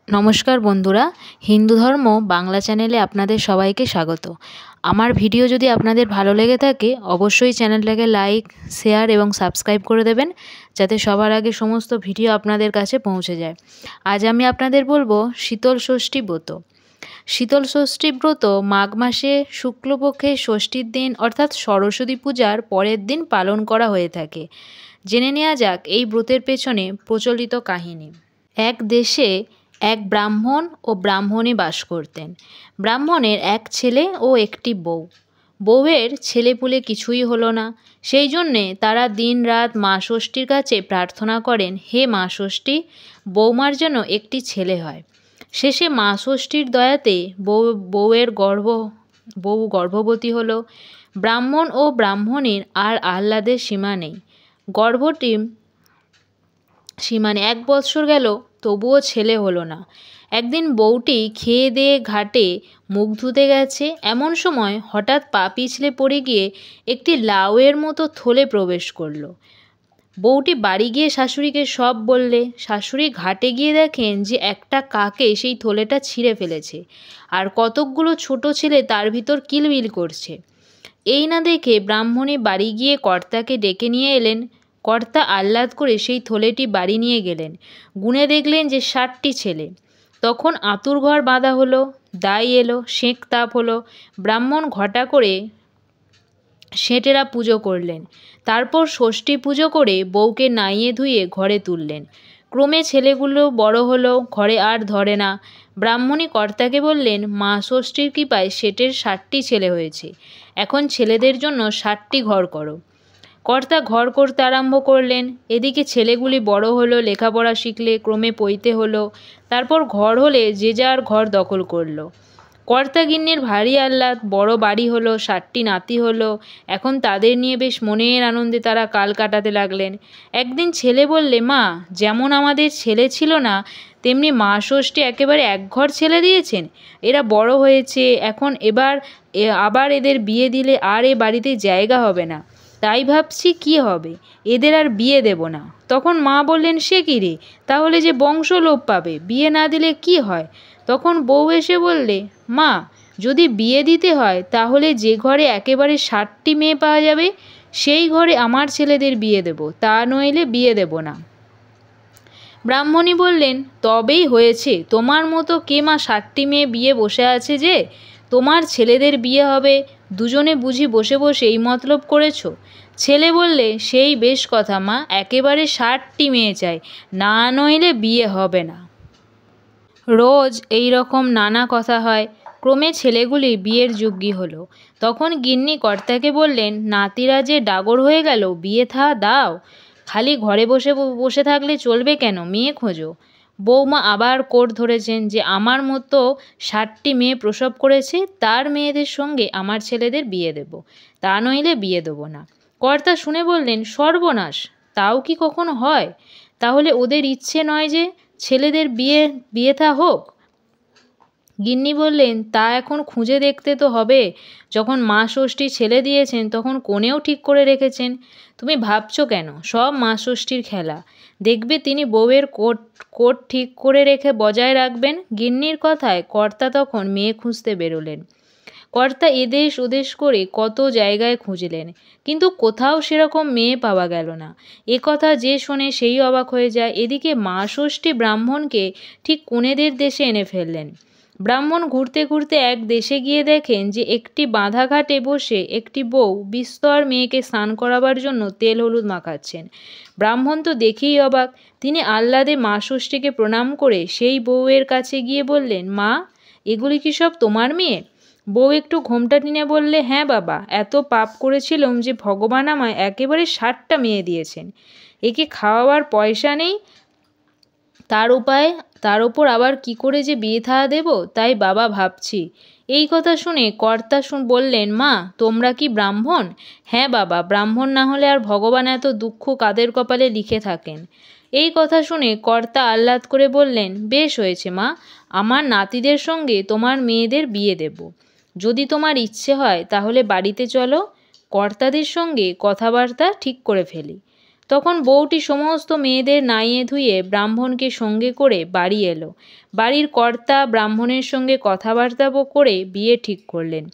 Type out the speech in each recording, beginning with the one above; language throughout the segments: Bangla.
নমস্কার বন্ধুরা, হিন্দু ধর্ম বাংলা চ্যানেলে আপনাদের সবাইকে স্বাগত। আমার ভিডিও যদি আপনাদের ভালো লেগে থাকে অবশ্যই চ্যানেলটাকে লাইক, শেয়ার এবং সাবস্ক্রাইব করে দেবেন, যাতে সবার আগে সমস্ত ভিডিও আপনাদের কাছে পৌঁছে যায়। আজ আমি আপনাদের বলবো শীতল ষষ্ঠী ব্রত। শীতল ষষ্ঠী ব্রত মাঘ মাসে শুক্লপক্ষের ষষ্ঠীর দিন অর্থাৎ সরস্বতী পূজার পরের দিন পালন করা হয়ে থাকে। জেনে নেওয়া যাক এই ব্রতের পেছনে প্রচলিত কাহিনী। এক দেশে এক ব্রাহ্মণ ও ব্রাহ্মণী বাস করতেন। ব্রাহ্মণের এক ছেলে ও একটি বউ। বউয়ের ছেলেপুলে কিছুই হলো না, সেই জন্যে তারা দিন রাত মা ষষ্ঠীর কাছে প্রার্থনা করেন, হে মা ষষ্ঠী, বৌমার যেন একটি ছেলে হয়। শেষে মা ষষ্ঠীর দয়াতে বউ গর্ভবতী হলো। ব্রাহ্মণ ও ব্রাহ্মণীর আর আহ্লাদের সীমা নেই। গর্ভটি 1 বৎসর গেল, তবুও ছেলে হলো না। একদিন বউটি খেয়ে দিয়ে ঘাটে মুখ ধুতে গেছে, এমন সময় হঠাৎ পা পিছলে পড়ে গিয়ে একটি লাউয়ের মতো থলে প্রবেশ করলো। বউটি বাড়ি গিয়ে শাশুড়িকে সব বললে। শাশুড়ি ঘাটে গিয়ে দেখেন যে একটা কাকে সেই থলেটা ছিঁড়ে ফেলেছে, আর কতকগুলো ছোট ছেলে তার ভিতর কিলবিল করছে। এই না দেখে ব্রাহ্মণী বাড়ি গিয়ে কর্তাকে ডেকে নিয়ে এলেন। কর্তা আহ্লাদ করে সেই থলেটি বাড়ি নিয়ে গেলেন। গুনে দেখলেন যে 60টি ছেলে। তখন আঁতুর ঘর বাঁধা হলো, দাই এলো, সেঁক তাপ হলো। ব্রাহ্মণ ঘটা করে সেটেরা পুজো করলেন। তারপর ষষ্ঠী পুজো করে বউকে নাইয়ে ধুয়ে ঘরে তুললেন। ক্রমে ছেলেগুলো বড় হলো, ঘরে আর ধরে না। ব্রাহ্মণী কর্তাকে বললেন, মা ষষ্ঠীর কৃপায় সেটের 60টি ছেলে হয়েছে, এখন ছেলেদের জন্য 60টি ঘর করো। কর্তা ঘর করতে আরম্ভ করলেন। এদিকে ছেলেগুলি বড় হলো, লেখাপড়া শিখলে, ক্রমে পৈতে হলো। তারপর ঘর হলে যে যার ঘর দখল করলো। কর্তা গিন্নির ভারী আহ্লাদ, বড় বাড়ি হলো, 60টি নাতি হলো। এখন তাদের নিয়ে বেশ মনের আনন্দে তারা কাল কাটাতে লাগলেন। একদিন ছেলে বললে, মা, যেমন আমাদের ছেলে ছিল না, তেমনি মা ষষ্ঠী একেবারে এক ঘর ছেলে দিয়েছেন। এরা বড় হয়েছে, এখন আবার এদের বিয়ে দিলে আর এ বাড়িতে জায়গা হবে না। তাই ভাবছি কি হবে, এদের আর বিয়ে দেব না। তখন মা বললেন, সে কি রে, তাহলে যে বংশ লোপ পাবে, বিয়ে না দিলে কি হয়? তখন বউ এসে বললে, মা, যদি বিয়ে দিতে হয় তাহলে যে ঘরে একেবারে 60টি মেয়ে পাওয়া যাবে সেই ঘরে আমার ছেলেদের বিয়ে দেব, তা নইলে বিয়ে দেব না। ব্রাহ্মণী বললেন, তবেই হয়েছে, তোমার মতো কে মা 60টি মেয়ে বিয়ে বসে আছে যে তোমার ছেলেদের বিয়ে হবে? দুজনে বুঝি বসে বসে এই মতলব করেছ? ছেলে বললে, সেই বেশ কথা মা, একেবারে 60টি মেয়ে চাই, না নইলে বিয়ে হবে না। রোজ এই রকম নানা কথা হয়। ক্রমে ছেলেগুলি বিয়ের যোগ্যী হলো। তখন গিন্নি কর্তাকে বললেন, নাতিরা যে ডাগর হয়ে গেল, বিয়ে দাও। খালি ঘরে বসে বসে থাকলে চলবে কেন, মেয়ে খোঁজো। বৌমা আবার কোর্ট ধরেছেন যে আমার মতো 60টি মেয়ে প্রসব করেছে, তার মেয়েদের সঙ্গে আমার ছেলেদের বিয়ে দেব, তা নইলে বিয়ে দেব না। কর্তা শুনে বললেন, সর্বনাশ, তাও কি কখনো হয়? তাহলে ওদের ইচ্ছে নয় যে ছেলেদের বিয়ে হোক? গিন্নি বললেন, তা এখন খুঁজে দেখতে তো হবে। যখন মা ষষ্ঠী ছেলে দিয়েছেন তখন কনেও ঠিক করে রেখেছেন। তুমি ভাবছো কেন? সব মা ষষ্ঠীর খেলা। দেখবে তিনি বউয়ের কোট ঠিক করে রেখে বজায় রাখবেন। গিন্নির কথায় কর্তা তখন মেয়ে খুঁজতে বেরোলেন। কর্তা এদেশ ওদেশ করে কত জায়গায় খুঁজলেন, কিন্তু কোথাও সেরকম মেয়ে পাওয়া গেল না। এ কথা যে শোনে সেই অবাক হয়ে যায়। এদিকে মা ষষ্ঠী ব্রাহ্মণকে ঠিক কনেদের দেশে এনে ফেললেন। ব্রাহ্মণ ঘুরতে ঘুরতে এক দেশে গিয়ে দেখেন যে একটি বাঁধা ঘাটে বসে একটি বউ বিস্তর মেয়েকে স্নান করাবার জন্য তেল হলুদ মাখাচ্ছেন। ব্রাহ্মণ তো দেখেই অবাক। তিনি আহ্লাদে মা ষষ্ঠীকে প্রণাম করে সেই বউয়ের কাছে গিয়ে বললেন, মা, এগুলি কি সব তোমার মেয়ে? বউ একটু ঘোমটা টেনে বললে, হ্যাঁ বাবা, এত পাপ করেছিলাম যে ভগবান আমায় একেবারে 60টা মেয়ে দিয়েছেন। একে খাওয়াবার পয়সা নেই, তার ওপর আবার কি করে যে বিয়ে দেব, তাই বাবা ভাবছি। এই কথা শুনে কর্তা বললেন, মা, তোমরা কি ব্রাহ্মণ? হ্যাঁ বাবা, ব্রাহ্মণ না হলে আর ভগবান এত দুঃখ কাদের কপালে লিখে থাকেন? এই কথা শুনে কর্তা আহ্লাদ করে বললেন, বেশ হয়েছে মা, আমার নাতিদের সঙ্গে তোমার মেয়েদের বিয়ে দেব। যদি তোমার ইচ্ছে হয় তাহলে বাড়িতে চলো, কর্তাদের সঙ্গে কথাবার্তা ঠিক করে ফেলি। তখন বউটি সমস্ত মেয়েদের নাইয়ে ধুয়ে ব্রাহ্মণকে সঙ্গে করে বাড়ি এলো। বাড়ির কর্তা ব্রাহ্মণের সঙ্গে কথাবার্তা করে বিয়ে ঠিক করলেন।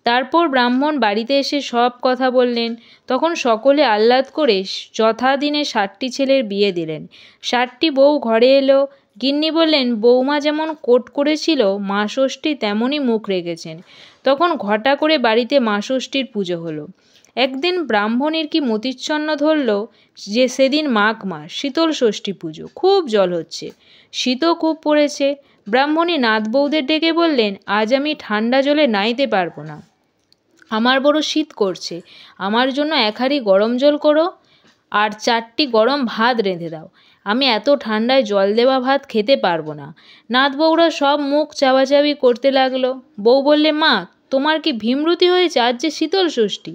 তারপর ব্রাহ্মণ বাড়িতে এসে সব কথা বললেন। তখন সকলে আহ্লাদ করে যথাদিনে 60টি ছেলের বিয়ে দিলেন। 60টি বউ ঘরে এলো। গিন্নি বললেন, বৌমা যেমন কোট করেছিল মা ষষ্ঠী তেমনই মুখ রেখেছেন। তখন ঘটা করে বাড়িতে মা ষষ্ঠীর পুজো হলো। একদিন ব্রাহ্মণের কি মতিচ্ছন্ন ধরল যে সেদিন মাঘ মাস, শীতল ষষ্ঠী পুজো, খুব জল হচ্ছে, শীতও খুব পড়েছে। ব্রাহ্মণী নাত বউদের ডেকে বললেন, আজ আমি ঠান্ডা জলে নাইতে পারবো না, আমার বড় শীত করছে, আমার জন্য 1 হাঁড়ি গরম জল করো আর 4টি গরম ভাত রেঁধে দাও, আমি এত ঠান্ডায় জল দেওয়া ভাত খেতে পারবো না। নাত বউরা সব মুখ চাওয়াচাওয়ি করতে লাগলো। বউ বললে, মা তোমার কি ভীমরুতি হয়েছে? আজ যে শীতল ষষ্ঠী,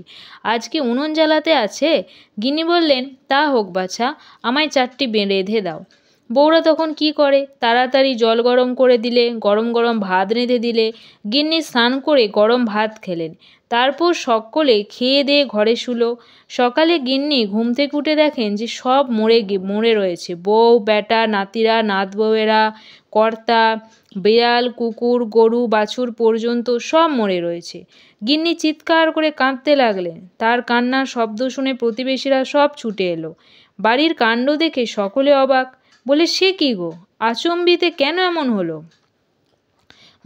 আজ কি উনুন জ্বালাতে আছে? গিন্নি বললেন, তা হোক বাছা, আমায় 4টি রেঁধে দাও। বউরা তখন কি করে, তাড়াতাড়ি জল গরম করে দিলে, গরম গরম ভাত রেঁধে দিলে। গিন্নি স্নান করে গরম ভাত খেলেন। তারপর সকলে খেয়ে দিয়ে ঘরে শুলো। সকালে গিন্নি ঘুম থেকে উঠে দেখেন যে সব মরে রয়েছে। বউ, বেটা, নাতিরা, নাত বউয়েরা, কর্তা, বিড়াল, কুকুর, গরু, বাছুর পর্যন্ত সব মরে রয়েছে। গিন্নি চিৎকার করে কাঁদতে লাগলেন। তার কান্নার শব্দ শুনে প্রতিবেশীরা সব ছুটে এলো। বাড়ির কাণ্ড দেখে সকলে অবাক, বলে, সে কি গো, আচম্বিতে কেন এমন হলো?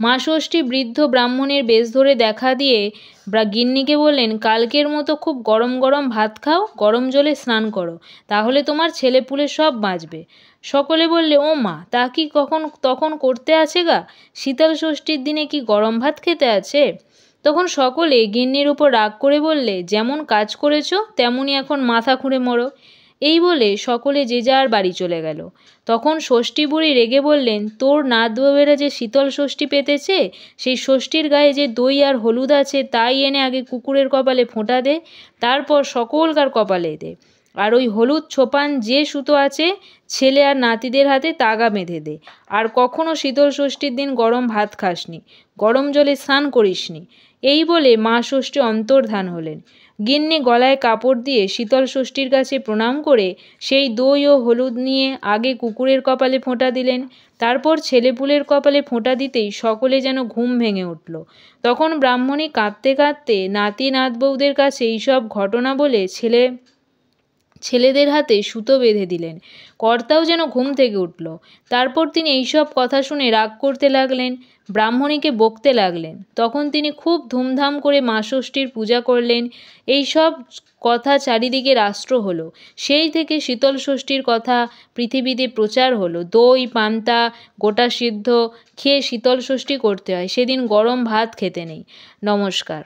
মা ষষ্ঠী বৃদ্ধ ব্রাহ্মণের বেশ ধরে দেখা দিয়ে গিন্নিকে বললেন, কালকের মতো খুব গরম গরম ভাত খাও, গরম জলে স্নান করো, তাহলে তোমার ছেলেপুলে সব বাঁচবে। সকলে বললে, ও মা, তা কি তখন করতে আছে গা? শীতল ষষ্ঠীর দিনে কি গরম ভাত খেতে আছে? তখন সকলে গিন্নির উপর রাগ করে বললে, যেমন কাজ করেছো তেমনই এখন মাথা খুঁড়ে মরো। এই বলে সকলে যে যার বাড়ি চলে গেল। তখন ষষ্ঠী বুড়ি রেগে বললেন, তোর নাত বউয়েরা যে শীতল ষষ্ঠী পেতেছে, সেই ষষ্ঠীর গায়ে যে দই আর হলুদ আছে তাই এনে আগে কুকুরের কপালে ফোঁটা দে, তারপর সকলকার কপালে দে। আর ওই হলুদ ছোপান যে সুতো আছে ছেলে আর নাতিদের হাতে তাগা বেঁধে দে। আর কখনো শীতল ষষ্ঠীর দিন গরম ভাত খাসনি, গরম জলে স্নান করিসনি। এই বলে মা ষষ্ঠী অন্তর্ধান হলেন। গিন্নি গলায় কাপড় দিয়ে শীতল ষষ্ঠীর কাছে প্রণাম করে সেই দই ও হলুদ নিয়ে আগে কুকুরের কপালে ফোঁটা দিলেন। তারপর ছেলেপুলের কপালে ফোঁটা দিতেই সকলে যেন ঘুম ভেঙে উঠল। তখন ব্রাহ্মণী কাঁদতে কাঁদতে নাতি নাত বউদের কাছে এইসব ঘটনা বলে ছেলেদের হাতে সুতো বেঁধে দিলেন। কর্তাও যেন ঘুম থেকে উঠল। তারপর তিনি এইসব কথা শুনে রাগ করতে লাগলেন, ব্রাহ্মণীকে বকতে লাগলেন। তখন তিনি খুব ধুমধাম করে মা ষষ্ঠীর পূজা করলেন। এইসব কথা চারিদিকে রাষ্ট্র হলো। সেই থেকে শীতল ষষ্ঠীর কথা পৃথিবীতে প্রচার হলো। দই, পান্তা, গোটা সিদ্ধ খেয়ে শীতল ষষ্ঠী করতে হয়, সেদিন গরম ভাত খেতে নেই। নমস্কার।